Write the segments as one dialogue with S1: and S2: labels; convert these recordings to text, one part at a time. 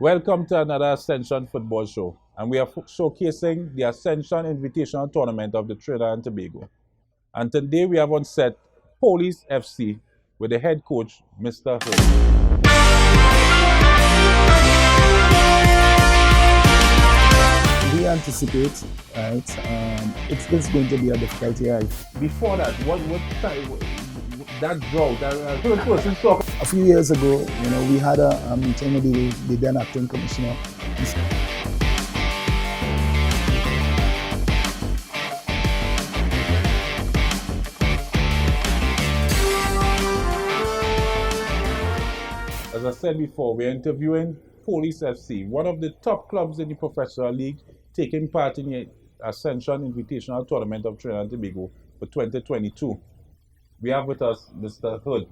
S1: Welcome to another Ascension football show, and we are showcasing the Ascension Invitational Tournament of the Trinidad and Tobago. And today we have on set Police FC with the head coach, Mr. Hood.
S2: We anticipate, right? It's going to be a difficult year.
S1: Before that, what time, that drought, that person talk.
S2: A few years ago, we had a meeting with the then acting commissioner.
S1: As I said before, we're interviewing Police FC, one of the top clubs in the professional league, taking part in the Ascension Invitational Tournament of Trinidad and Tobago for 2022. We have with us Mr. Hood,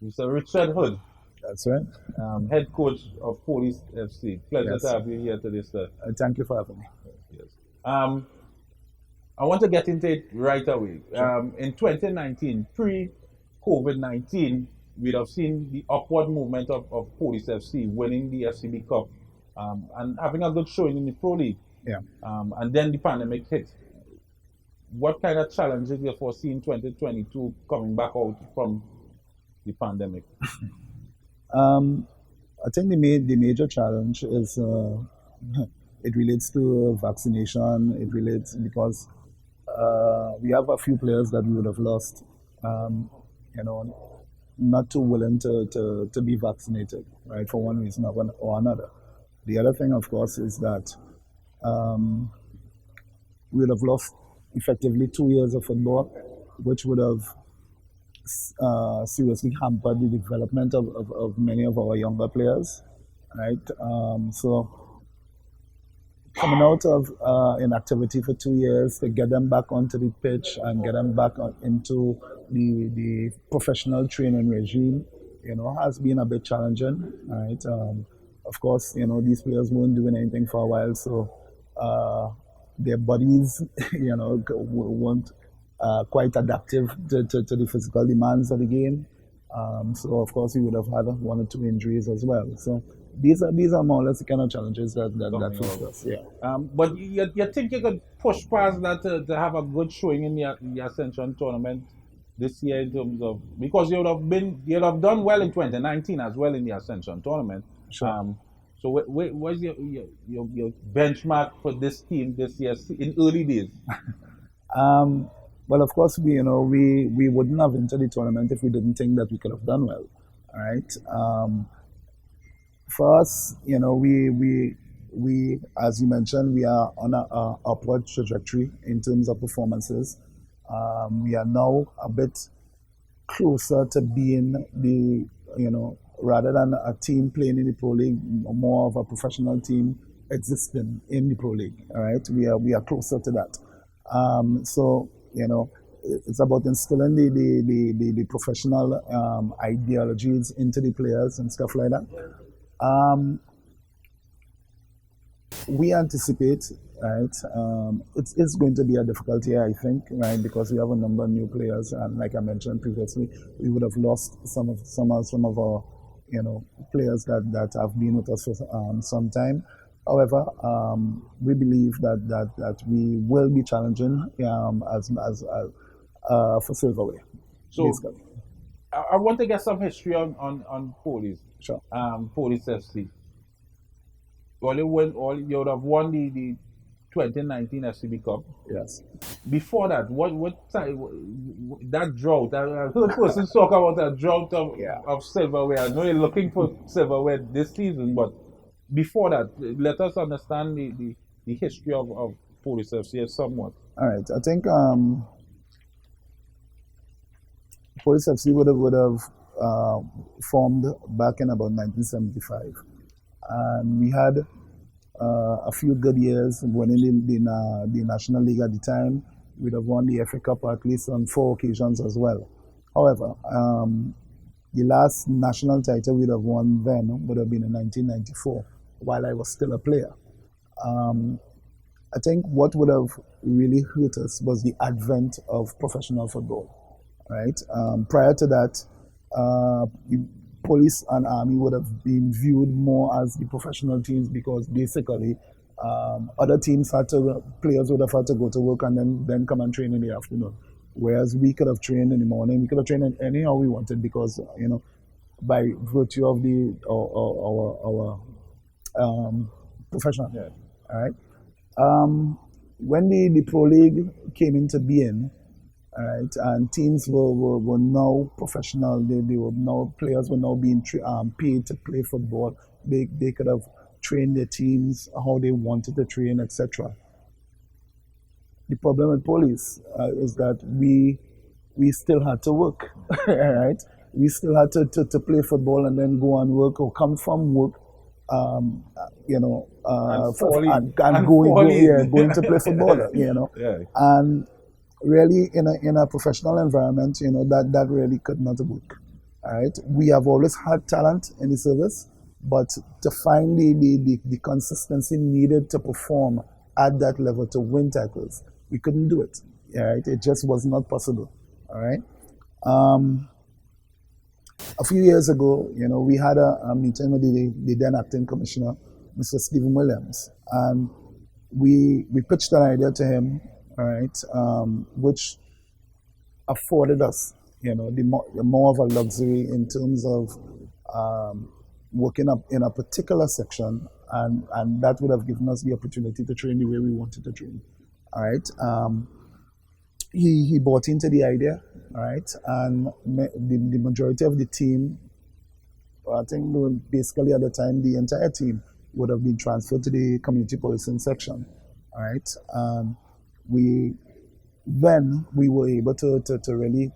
S1: Mr. Richard Hood.
S2: That's right.
S1: Head coach of Police FC. Pleasure
S2: Yes.
S1: to have you here today, sir.
S2: Thank you for having me.
S1: Yes. I want to get into it right away.
S2: Sure.
S1: In 2019, pre-COVID-19, we'd have seen the upward movement of Police FC winning the FCB Cup and having a good showing in the Pro League.
S2: Yeah.
S1: And then the pandemic hit. What kind of challenges do you foresee in 2022 coming back out from the pandemic?
S2: I think the major challenge is it relates to vaccination. It relates because we have a few players that we would have lost, not too willing to be vaccinated, right, for one reason or another. The other thing, of course, is that we would have lost effectively 2 years of football, which would have seriously hampered the development of many of our younger players, right? So coming out of inactivity for 2 years, to get them back onto the pitch and get them back into the professional training regime, has been a bit challenging, right? Of course, these players weren't doing anything for a while, so their bodies, weren't quite adaptive to the physical demands of the game. So of course, we would have had 1 or 2 injuries as well. So these are more or less the kind of challenges that face us. Yeah.
S1: But you think you could push past that to have a good showing in the Ascension tournament this year in terms of, because you'd have done well in 2019 as well in the Ascension tournament.
S2: Sure.
S1: So what's your benchmark for this team this year in early days?
S2: Well, of course, we wouldn't have entered the tournament if we didn't think that we could have done well, right? For us, we as you mentioned, we are on a upward trajectory in terms of performances. We are now a bit closer to being rather than a team playing in the Pro League, more of a professional team existing in the Pro League. All right, we are closer to that. So it's about instilling the professional ideologies into the players and stuff like that. We anticipate, right? It's going to be a difficult year, I think, right? Because we have a number of new players, and like I mentioned previously, we would have lost some of our players that have been with us for some time. However, we believe that we will be challenging for silverware.
S1: So
S2: basically.
S1: I want to get some history on Police.
S2: Sure.
S1: Police FC. You would have won the 2019 FCB Cup.
S2: Yes.
S1: Before that, what time, that drought? I heard persons talk about a drought of silverware. I know you're looking for silverware this season, but before that, let us understand the history of Police FC somewhat.
S2: All right. I think Police FC would have formed back in about 1975, and we had a few good years winning the National League at the time. We'd have won the FA Cup at least on 4 occasions as well. However, the last national title we'd have won then would have been in 1994, while I was still a player. I think what would have really hurt us was the advent of professional football, right? Prior to that, police and army would have been viewed more as the professional teams because basically other teams players would have had to go to work and then come and train in the afternoon. Whereas we could have trained in the morning, we could have trained anyhow we wanted because, by virtue of our professional.
S1: Yeah.
S2: All right. When the Pro League came into being, all right, and teams were now professional. They were now players were now being paid to play football. They could have trained their teams how they wanted to train, etc. The problem with police is that we still had to work, right? We still had to play football and then go and work or come from work, going to play football,
S1: Yeah.
S2: and really in a professional environment, that really could not work. All right, we have always had talent in the service, but to find the consistency needed to perform at that level to win tackles, we couldn't do it. All right, it just was not possible. All right. A few years ago, we had a meeting with the then acting commissioner, Mr. Stephen Williams, and we pitched an idea to him, all right, which afforded us, the more of a luxury in terms of working up in a particular section, and that would have given us the opportunity to train the way we wanted to train. All right. He bought into the idea, all right, and the majority of the team, I think basically at the time, the entire team would have been transferred to the community policing section, all right. We were able to really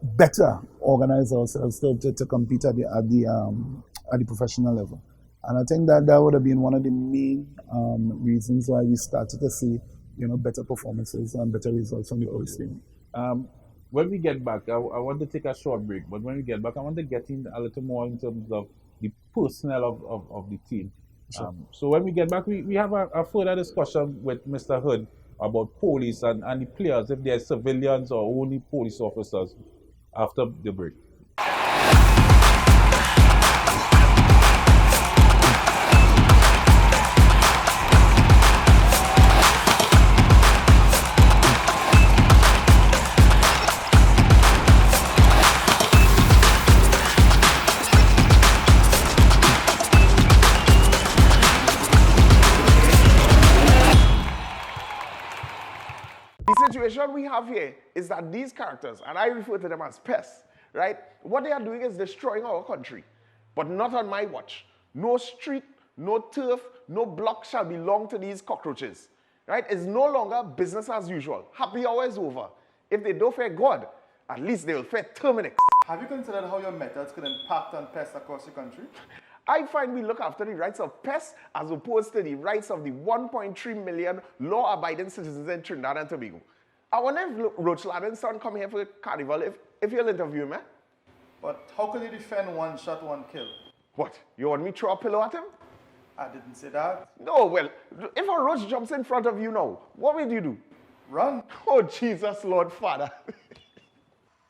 S2: better organize ourselves to compete at the professional level, and I think that would have been one of the main reasons why we started to see better performances and better results from the OS team.
S1: When we get back, I want to take a short break, but when we get back, I want to get in a little more in terms of the personnel of the team.
S2: Sure.
S1: So when we get back, we have a further discussion with Mr. Hood about police and the players, if they're civilians or only police officers, after the break.
S3: The situation we have here is that these characters, and I refer to them as pests, right? What they are doing is destroying our country, but not on my watch. No street, no turf, no block shall belong to these cockroaches, right? It's no longer business as usual. Happy hour is over. If they don't fear God, at least they will fear Terminix.
S4: Have you considered how your methods could impact on pests across the country?
S3: I find we look after the rights of pests as opposed to the rights of the 1.3 million law-abiding citizens in Trinidad and Tobago. I wonder if Roach Ladden's son come here for a carnival, if you'll interview him, eh?
S4: But how could you defend one shot, one kill?
S3: What, you want me to throw a pillow at him?
S4: I didn't say that.
S3: No, well, if a roach jumps in front of you now, what will you do?
S4: Run.
S3: Oh, Jesus, Lord Father.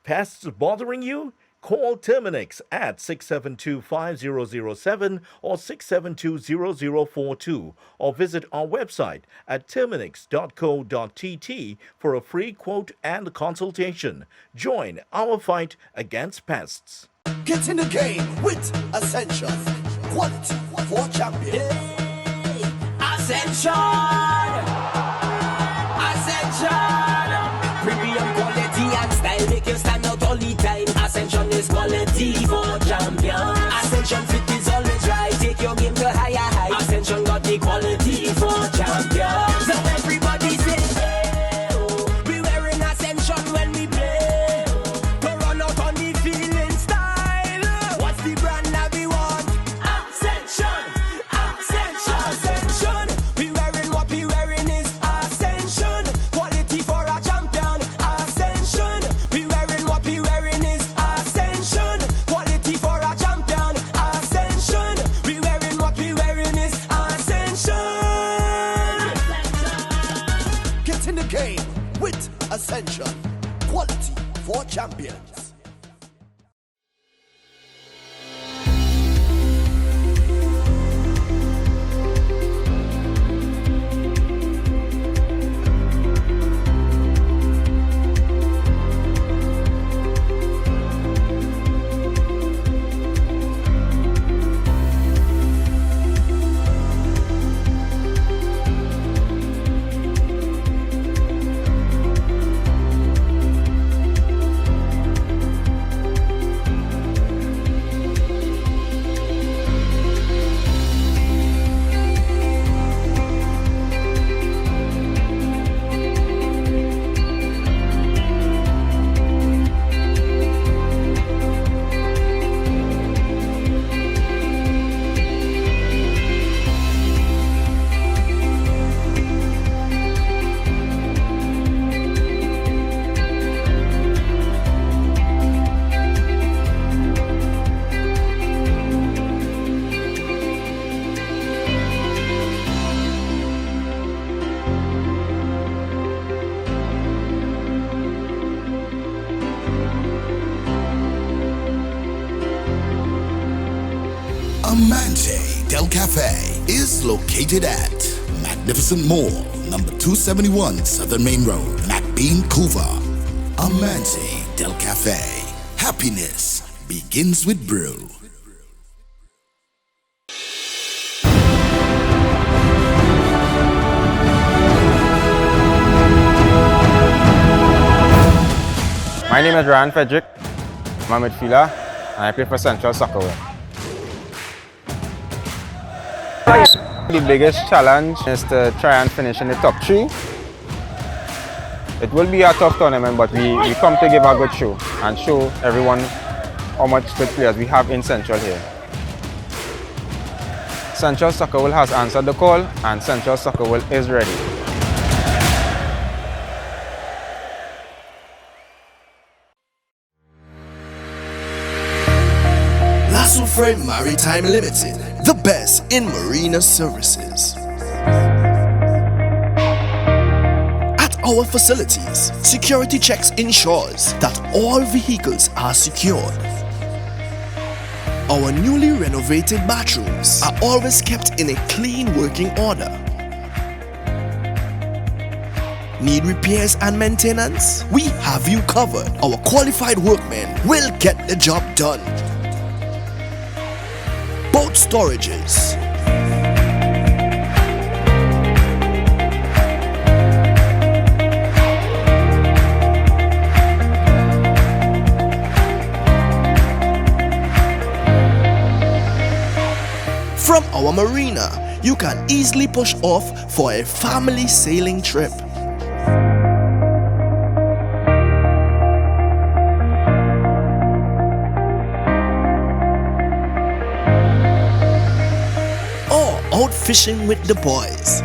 S5: Pests bothering you? Call Terminix at 672-5007 or 672-0042 or visit our website at terminix.co.tt for a free quote and consultation. Join our fight against pests.
S6: Get in the game with Ascension. Quality for champions. Ascension! Ascension! Premium quality and style make you stand out all the time. Ascension is quality for champions. Ascension fit is always right. Take your game to higher heights. Ascension got the quality for champions. So everybody say, hey, oh. We wearing Ascension when we play. To run out on the feeling style. What's the brand that we want? Ascension. Ascension. Ascension. We wearing what we wearing is Ascension. Quality for a champion. Ascension. We wearing what we wearing is Ascension. Quality for a champion. Ascension. We wearing what we wearing is Ascension. Get in the game with Ascension. Quality for champions.
S7: Amante Del Cafe is located at Magnificent Mall, number 271 Southern Main Road, McBean, Couva. Amante Del Cafe. Happiness begins with brew.
S8: My name is Ryan Frederick. I'm a midfielder and I play for Central Soccer. The biggest challenge is to try and finish in the top 3. It will be a tough tournament, but we come to give a good show and show everyone how much good players we have in Central here. Central Soccer has answered the call and Central Soccer is ready.
S7: S03 Maritime Limited, the best in marina services. At our facilities, security checks ensures that all vehicles are secured. Our newly renovated bathrooms are always kept in a clean working order. Need repairs and maintenance? We have you covered. Our qualified workmen will get the job done. Boat storages, from our marina, you can easily push off for a family sailing trip. Out fishing with the boys.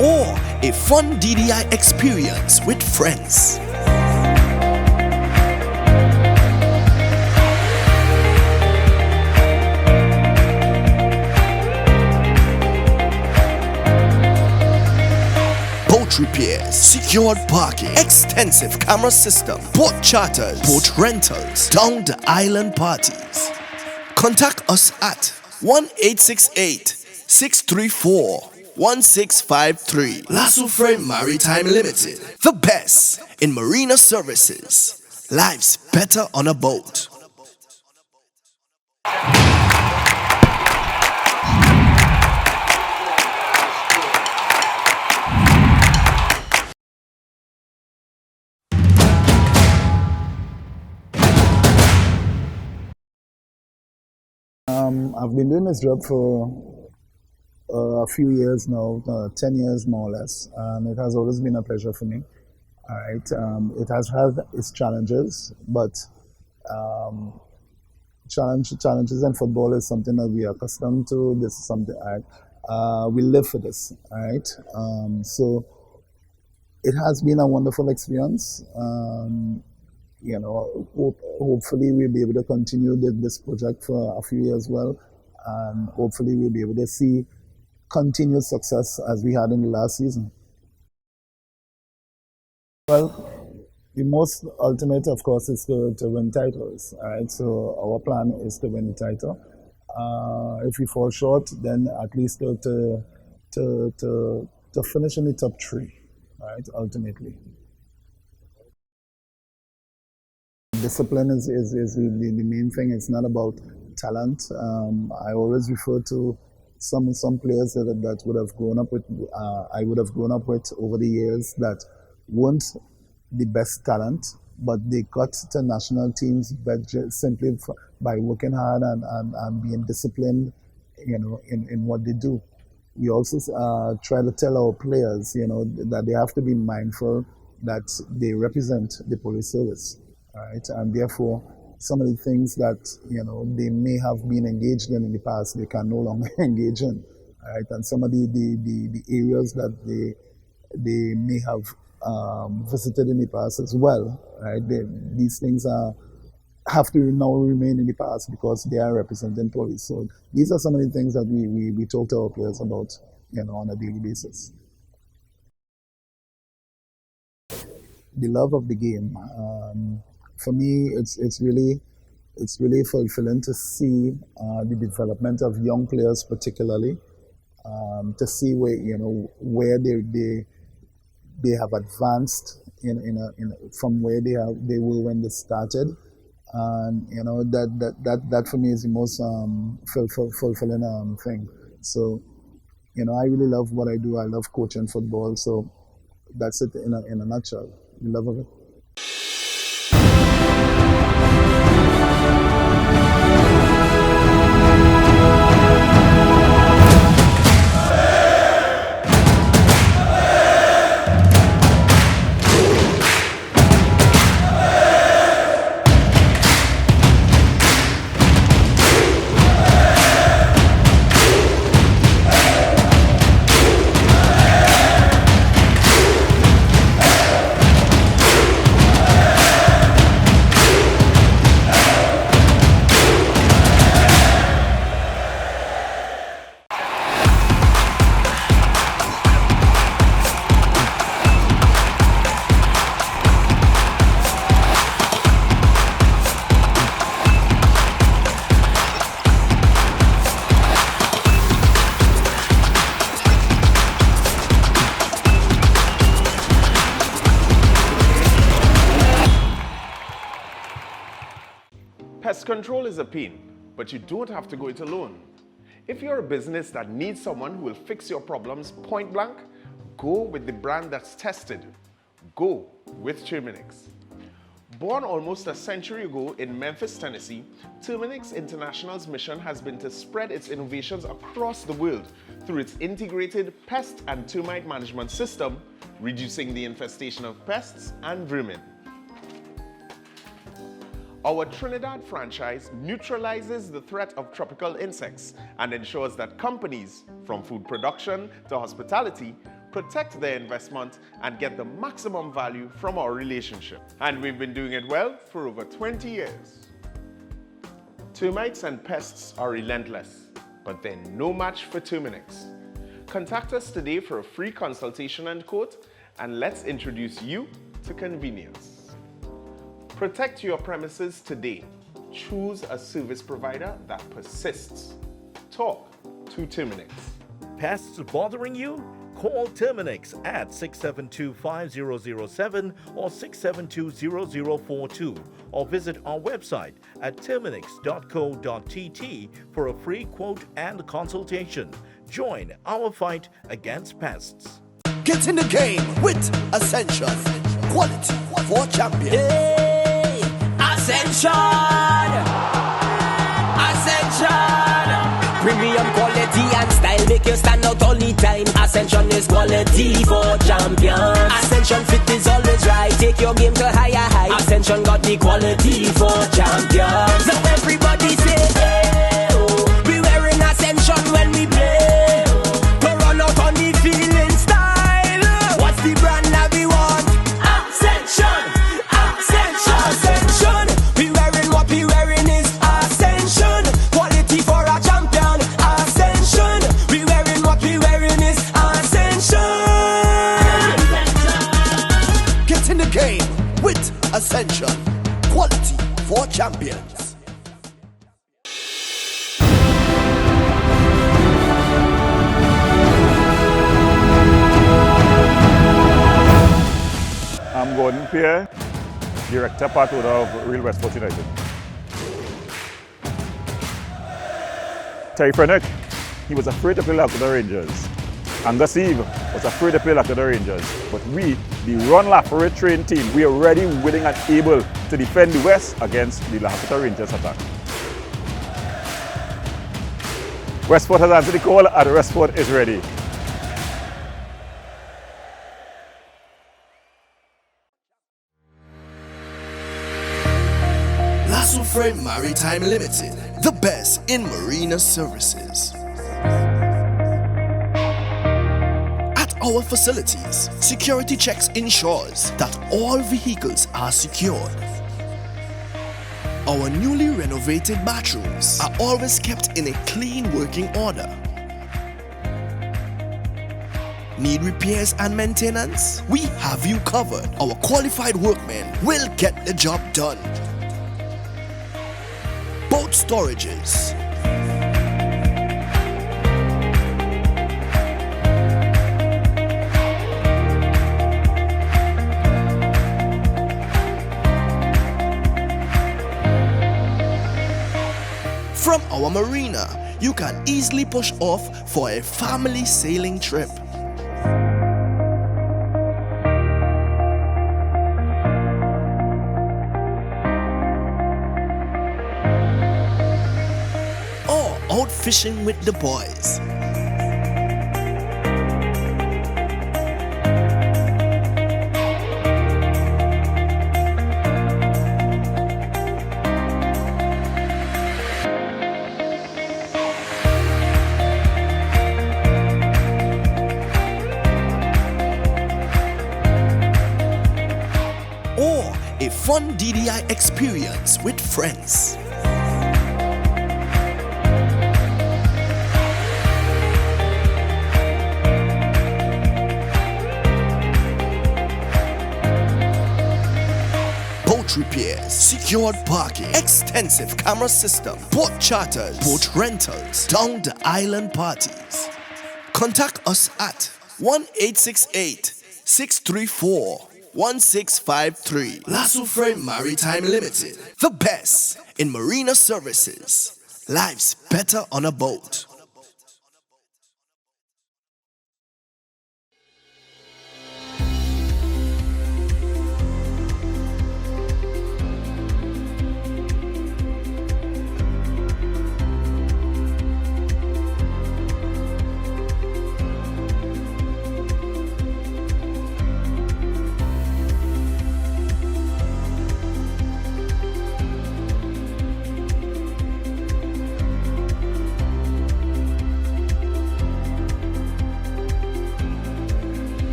S7: Or a fun DDI experience with friends. Repairs, secured parking, extensive camera system, boat charters, boat rentals, down the island parties. Contact us at 1-868-634-1653. S03 Maritime Limited, the best in marina services. Life's better on a boat.
S2: I've been doing this job for a few years now, 10 years more or less, and it has always been a pleasure for me. All right, it has had its challenges, but challenges in football is something that we are accustomed to. This is something we live for this. All right, so it has been a wonderful experience. Hopefully we'll be able to continue this project for a few years well, and hopefully we'll be able to see continued success as we had in the last season. Well, the most ultimate, of course, is to win titles. All right, so our plan is to win the title. If we fall short, then at least to finish in the top 3. All right, ultimately. Discipline is the main thing. It's not about talent. I always refer to some players that would have grown up with, I would have grown up with over the years that weren't the best talent, but they got to national teams simply by working hard and being disciplined, in what they do. We also try to tell our players, that they have to be mindful that they represent the police service. Right, and therefore, some of the things that they may have been engaged in the past, they can no longer engage in. Right, and some of the areas that they may have visited in the past as well, right? These things have to now remain in the past because they are representing police. So these are some of the things that we talk to our players about, on a daily basis. The love of the game. For me, it's really fulfilling to see the development of young players, particularly to see where they have advanced from where they were when they started, and that for me is the most fulfilling thing. So I really love what I do. I love coaching football. So that's it in a nutshell. The love of it.
S3: Pest control is a pain, but you don't have to go it alone. If you're a business that needs someone who will fix your problems point blank, go with the brand that's tested. Go with Terminix. Born almost a century ago in Memphis, Tennessee, Terminix International's mission has been to spread its innovations across the world through its integrated pest and termite management system, reducing the infestation of pests and vermin. Our Trinidad franchise neutralizes the threat of tropical insects and ensures that companies, from food production to hospitality, protect their investment and get the maximum value from our relationship. And we've been doing it well for over 20 years. Termites and pests are relentless, but they're no match for Terminix. Contact us today for a free consultation and quote, and let's introduce you to convenience. Protect your premises today. Choose a service provider that persists. Talk to Terminix.
S5: Pests bothering you? Call Terminix at 672-5007 or 672-0042 or visit our website at terminix.co.tt for a free quote and consultation. Join our fight against pests.
S7: Get in the game with Ascension. Quality for champions.
S6: Hey, Ascension! Ascension! Premium quality and style make you stand out all the time. Ascension is quality for champions. Ascension fit is always right. Take your game to higher heights. Ascension got the quality for champions. Now everybody say, hey, oh, we wearing Ascension when we play. To run out on the field in style. What's the brand that we want? Ascension! Ascension! Ascension! We wearing what we wearing is Ascension. Quality for a champion. Ascension. We wearing what we wearing is Ascension.
S7: Get in the game with Ascension. Quality for champions.
S9: I'm Gordon Pierre, Director Part Owner of Real Westport United. Terry Frennick, he was afraid to play like the Rangers. Angus Eve was afraid to play like the Rangers. But we, the Ron Lafayette trained team, we are ready, willing and able to defend the West against the Lafayette Rangers attack. Westport has answered the call and Westport is ready.
S7: Lasso Frame Maritime Limited, the best in marina services. At
S10: our facilities, security checks ensures that all vehicles are secured. Our newly renovated bathrooms are always kept in a clean working order. Need repairs and maintenance? We have you covered. Our qualified workmen will get the job done. Boat storages. From our marina, you can easily push off for a family sailing trip. Or out fishing with the boys. Or a fun DDI experience with friends. Boat repairs, secured parking, extensive camera system, boat charters, boat rentals, down the island parties. Contact us at 1-868-634-1653. Lasso Frame Maritime Limited, the best in marina services. Life's better on a boat.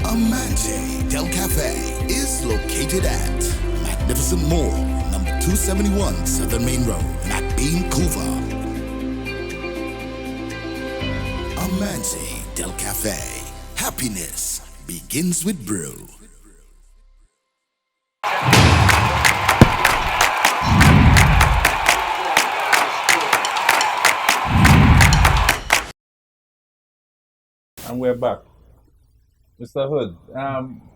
S7: Amante Del Cafe is located at Magnificent Mall, number 271 Southern Main Road, McBean, Couva. Amante Del Cafe. Happiness begins with brew.
S1: And we're back. Mr. Hood,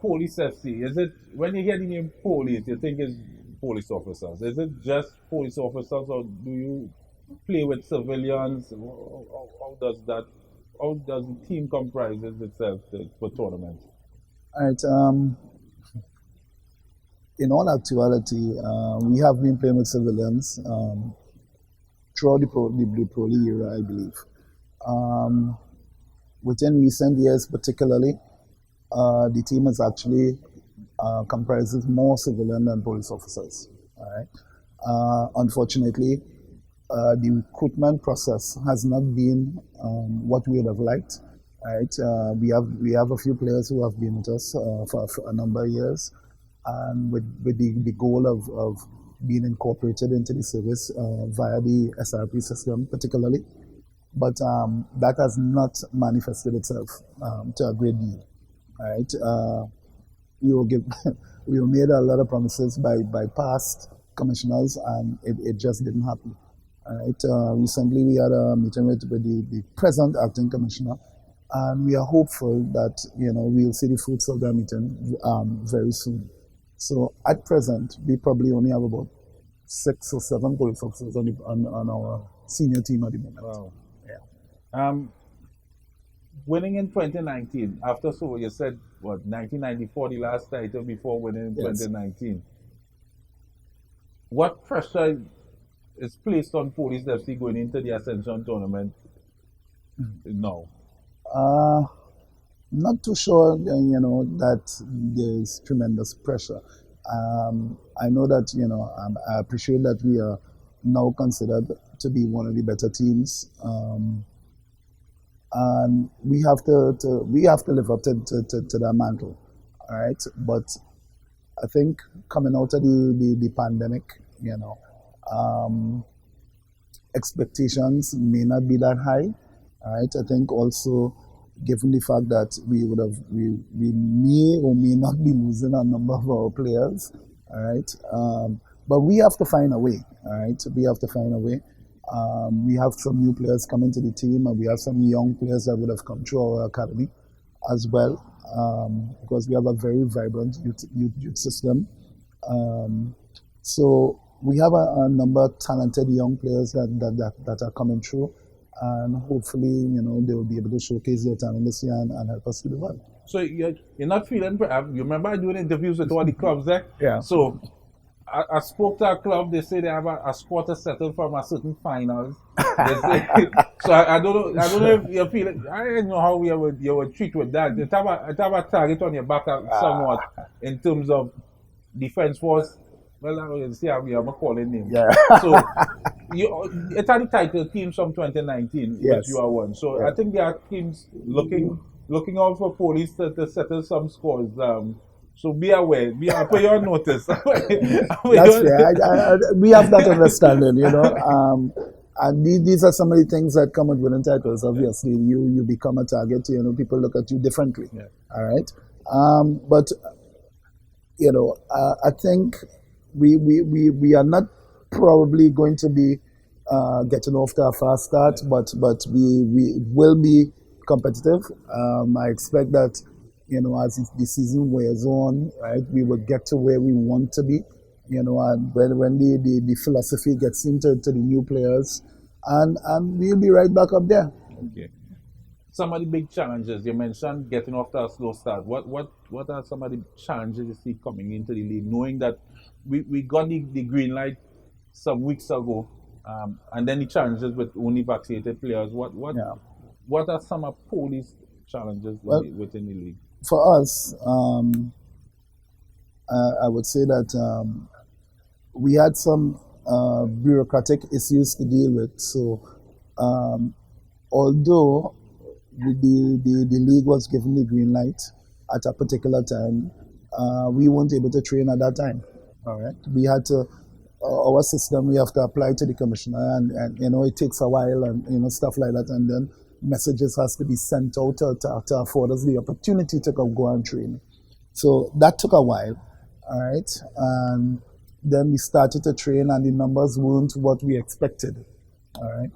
S1: police FC, is it, when you hear the name police, you think it's police officers? Is it just police officers, or do you play with civilians? How does the team comprises itself for tournaments?
S2: All right. In all actuality, we have been playing with civilians throughout the pro league era, I believe. Within recent years, particularly, the team is actually comprises more civilian than police officers. All right. Unfortunately, the recruitment process has not been what we would have liked. Right. We have a few players who have been with us for a number of years, and with the goal of being incorporated into the service via the SRP system, particularly. But that has not manifested itself to a great deal. Right, we were made a lot of promises by past commissioners, and it just didn't happen. Right, recently we had a meeting with the present acting commissioner, and we are hopeful that we'll see the fruits of that meeting very soon. So at present, we probably only have about 6 or 7 police officers on our senior team at the moment.
S1: Wow. Yeah. Winning in 2019, after so you said, 1994, the last title before winning in 2019. What pressure is placed on Police FC going into the Ascension tournament now?
S2: Not too sure, that there's tremendous pressure. I know that, I appreciate that we are now considered to be one of the better teams. And we have to live up to that mantle, all right? But I think coming out of the pandemic, expectations may not be that high, all right? I think also, given the fact that we may or may not be losing a number of our players, all right? But we have to find a way, all right? We have to find a way. We have some new players coming to the team, and we have some young players that would have come through our academy as well, because we have a very vibrant youth system. So we have a number of talented young players that are coming through, and hopefully, they will be able to showcase their talent this year and help us to do well.
S1: So you're not feeling, you remember doing interviews with all the clubs there?
S2: Yeah.
S1: So I spoke to a club, they say they have a squad to settle from a certain finals. They say, so I don't know if you're feeling, I don't know how you would treat with that. They have a target on your back somewhat in terms of defense force. Well, I will see how we are calling names.
S2: Yeah.
S1: So it's a title teams from 2019,
S2: yes.
S1: which you are one. So
S2: Yeah.
S1: I think there are teams looking out for Police to settle some scores. So be aware, put your notice.
S2: That's fair. We have that understanding, and these are some of the things that come with winning titles. Obviously, you become a target. People look at you differently.
S1: Yeah.
S2: All right, but I think we are not probably going to be getting off to a fast start, but we will be competitive. I expect that. As the season wears on, right, we will get to where we want to be, and when the philosophy gets into the new players, and we'll be right back up there.
S1: Okay. Some of the big challenges you mentioned, getting off to a slow start. What are some of the challenges you see coming into the league, knowing that we got the green light some weeks ago, and then the challenges with only vaccinated players. What are some of Police challenges within the league?
S2: For us, I would say that we had some bureaucratic issues to deal with. So, although the league was given the green light at a particular time, we weren't able to train at that time. All right, we had to. Our system, we have to apply to the commissioner, and it takes a while, and stuff like that, and then messages has to be sent out to afford us the opportunity to go and train. So that took a while, all right? And then we started to train, and the numbers weren't what we expected, all right?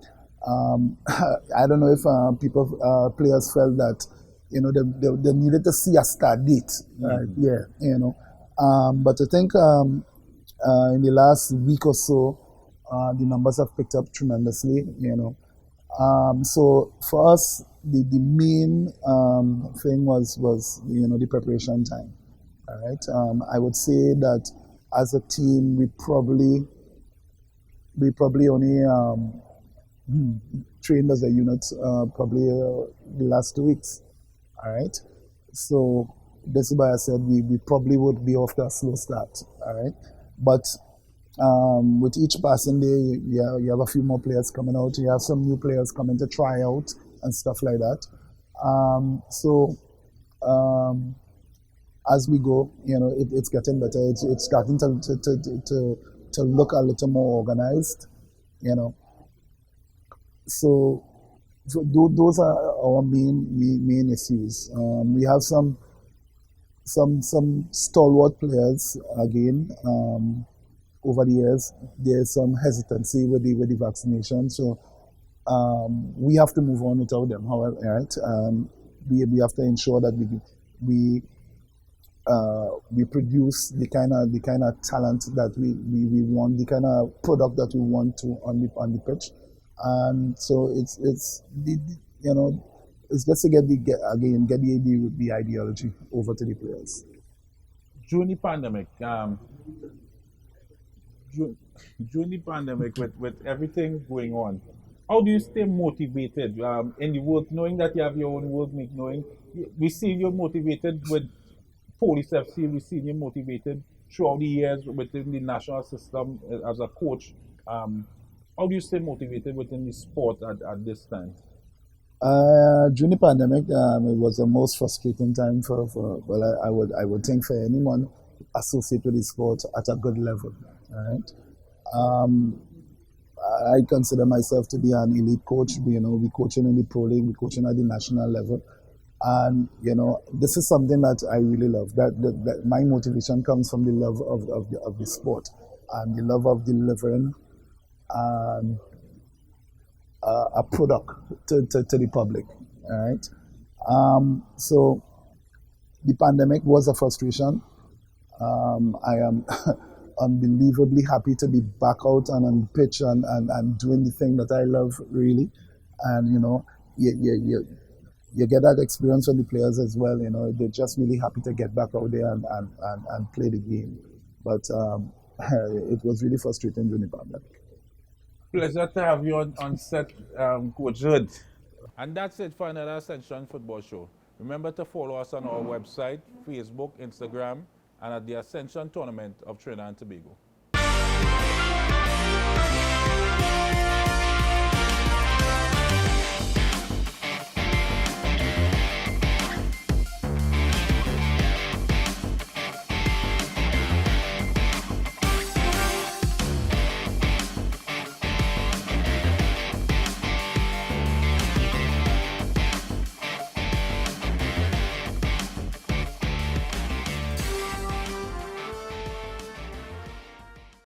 S2: I don't know if players felt that, they needed to see a start date, right? Yeah, but I think in the last week or so, the numbers have picked up tremendously, So for us, the main thing was the preparation time. All right. I would say that as a team, we probably only trained as a unit probably the last 2 weeks. All right. So this is why I said we probably would be off to a slow start. All right. But with each passing day, you have a few more players coming out. You have some new players coming to try out and stuff like that. As we go, it's getting better. It's starting to look a little more organized, So those are our main issues. We have some stalwart players again. Over the years, there's some hesitancy with the vaccination, so we have to move on without them. However, right, we have to ensure that we produce the kind of talent that we want, the kind of product that we want to on the pitch, and so it's just to get the ideology over to the players.
S1: During the pandemic. during the pandemic, with everything going on, how do you stay motivated in the work, knowing that you have your own work, knowing we see you're motivated with Police FC, we see you motivated throughout the years within the national system as a coach. How do you stay motivated within the sport at this time?
S2: During the pandemic, it was the most frustrating time I would think for anyone associated with the sport at a good level, right? I consider myself to be an elite coach. We coaching in the pro league, we coaching at the national level, and this is something that I really love. That my motivation comes from the love of the sport and the love of delivering a product to the public, right? So the pandemic was a frustration. I am unbelievably happy to be back out and on the pitch and doing the thing that I love really, and you get that experience from the players as well. They're just really happy to get back out there and play the game. But it was really frustrating during the pandemic.
S1: Pleasure to have you on set, Coach Hood. And that's it for another Ascension Football Show. Remember to follow us on our website, Facebook, Instagram, and at the Ascension Tournament of Trinidad and Tobago.